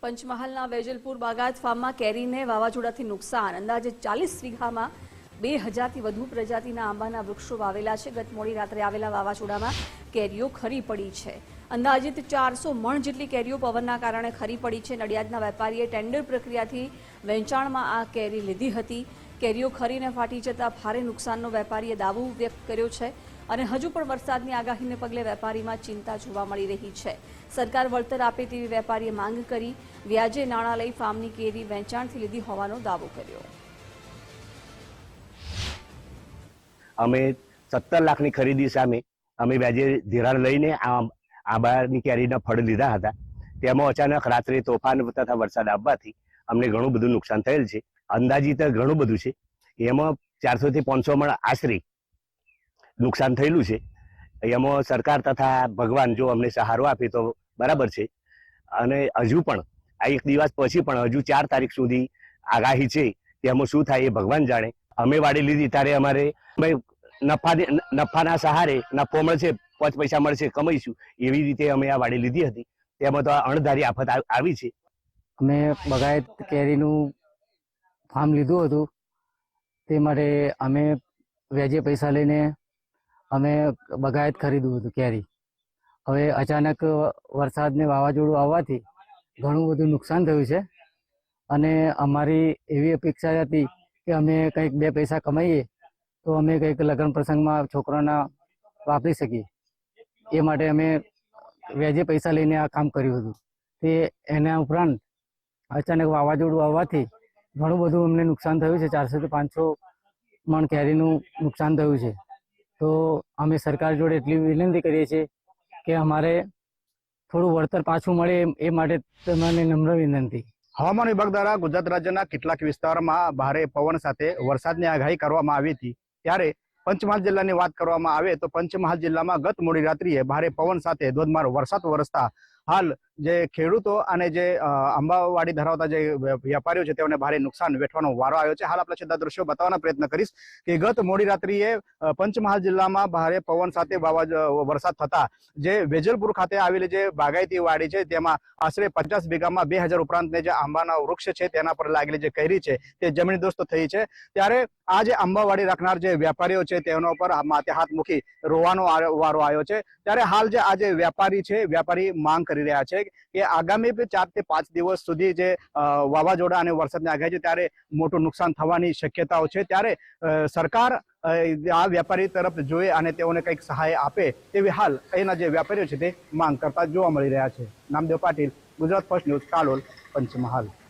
પંચમહાલના વેજલપુર બાગાયત ફાર્મમાં કેરીને વાવાઝોડાથી નુકસાન. અંદાજે 40 વીઘામાં 2000થી વધુ પ્રજાતિના આંબાના વૃક્ષો વાવેલા છે. ગત મોડી રાત્રે આવેલા વાવાઝોડામાં કેરીઓ ખરી પડી છે. અંદાજિત 400 મણ જેટલી કેરીઓ પવનના કારણે ખરી પડી છે. નડિયાદના વેપારીએ ટેન્ડર પ્રક્રિયાથી વેચાણમાં આ કેરી લીધી હતી. કેરીઓ ખરીને ફાટી જતા ભારે નુકસાનનો વેપારીએ દાવો વ્યક્ત કર્યો છે અને હજુ પણ વરસાદની આગાહીને પગલે વેપારીમાં ચિંતા જોવા મળી રહી છે. સરકાર વળતર આપે તેવી વેપારીએ માંગ કરી. વ્યાજે નાણાં લઈ ફાર્મની કેરી વેચાણથી લીધી હોવાનો દાવો કર્યો. અમે 17 લાખની ખરીદી સામે અમે વ્યાજે ધિરાણ લઈને આંબાની કેરીના ફળ લીધા હતા. તેમાં અચાનક રાત્રે તોફાન તથા વરસાદ આવવાથી અમને ઘણું બધું નુકસાન થયેલ છે. અંદાજિત ઘણું બધું છે. એમાં 400 થી 500 મણ આશરે નુકસાન થયેલું છે. એમાં સરકાર તથા ભગવાન જો અમને સહારો આપે તો બરાબર છે. અને હજુ પણ આ એક દિવસ પછી પણ હજુ 4 તારીખ સુધી આગાહી છે. તેમાં શું થાય એ ભગવાન જાણે. અમે વાડી લીધી ત્યારે અમારે નફાના સહારે નફો મળશે, 5 પૈસા મળશે, કમાઈશું એવી રીતે અમે આ વાડી લીધી હતી. તેમાં તો અણધારી આફત આવી છે. અમે બાગાયત કેરીનું ફાર્મ લીધું હતું. તે માટે અમે વ્યાજે પૈસા લઈને અમે બાગાયત ખરીદ્યું હતું કેરી. હવે અચાનક વરસાદ ને વાવાઝોડું આવવાથી ઘણું બધું નુકસાન થયું છે અને અમારી એવી અપેક્ષા હતી કે અમે કંઈક 2 પૈસા કમાઈએ તો અમે કંઈક લગ્ન પ્રસંગમાં છોકરાના વાપરી શકીએ. એ માટે અમે વ્યાજે પૈસા લઈને આ કામ કર્યું હતું. તે એના ઉપરાંત અચાનક વાવાઝોડું આવવાથી ઘણું બધું અમને નુકસાન થયું છે. 400 થી 500 મણ કેરીનું નુકસાન થયું છે. તો અમે સરકાર જોડે એટલી વિનંતી કરીએ છીએ કે અમારે થોડું વળતર પાછું મળે એ માટે તમને નમ્ર વિનંતી. હવામાન વિભાગ દ્વારા ગુજરાત રાજ્યના કેટલાક વિસ્તારોમાં ભારે પવન સાથે વરસાદની આગાહી કરવામાં આવી હતી. ત્યારે પંચમહાલ જિલ્લાની વાત કરવામાં આવે તો પંચમહાલ જિલ્લામાં ગત મોડી રાત્રિએ ભારે પવન સાથે ધોધમાર વરસાદ વરસતા હાલ જે ખેડૂતો અને જે આંબાવાડી ધરાવતા જે વેપારીઓ છે તેઓને ભારે નુકસાન વેઠવાનો વારો આવ્યો છે. હાલ આપણે સીધા દ્રશ્યો બતાવવાનો પ્રયત્ન કરીશ કે ગત મોડી રાત્રિએ પંચમહાલ જિલ્લામાં ભારે પવન સાથે વરસાદ થતા જે વેજલપુર ખાતે આવેલી જે બાગાયતી વાડી છે તેમાં આશરે 50 વીઘામાં 2000 ઉપરાંતને જે આંબાના વૃક્ષ છે તેના પર લાગેલી જે કેરી છે તે જમીનદોસ્ત થઈ છે. ત્યારે આ જે આંબાવાડી રાખનાર જે વેપારીઓ છે તેનો પર માથે હાથ મૂકી રોવાનો વારો આવ્યો છે. ત્યારે હાલ જે આ જે વેપારી છે વેપારી માંગ કરી રહ્યા છે કે આગામી 4 થી 5 દિવસ સુધી જે વાવાઝોડા અને વરસાદની આગાહી છે ત્યારે મોટું નુકસાન થવાની શક્યતાઓ છે. ત્યારે સરકાર આ વેપારી તરફ જોઈ અને તેઓને કંઈક સહાય આપે તેવી હાલ અહીંના જે વેપારીઓ છે તે માંગ કરતા જોવા મળી રહ્યા છે. Namdev Patil, Gujarat first news, Kalol, Panchmahal.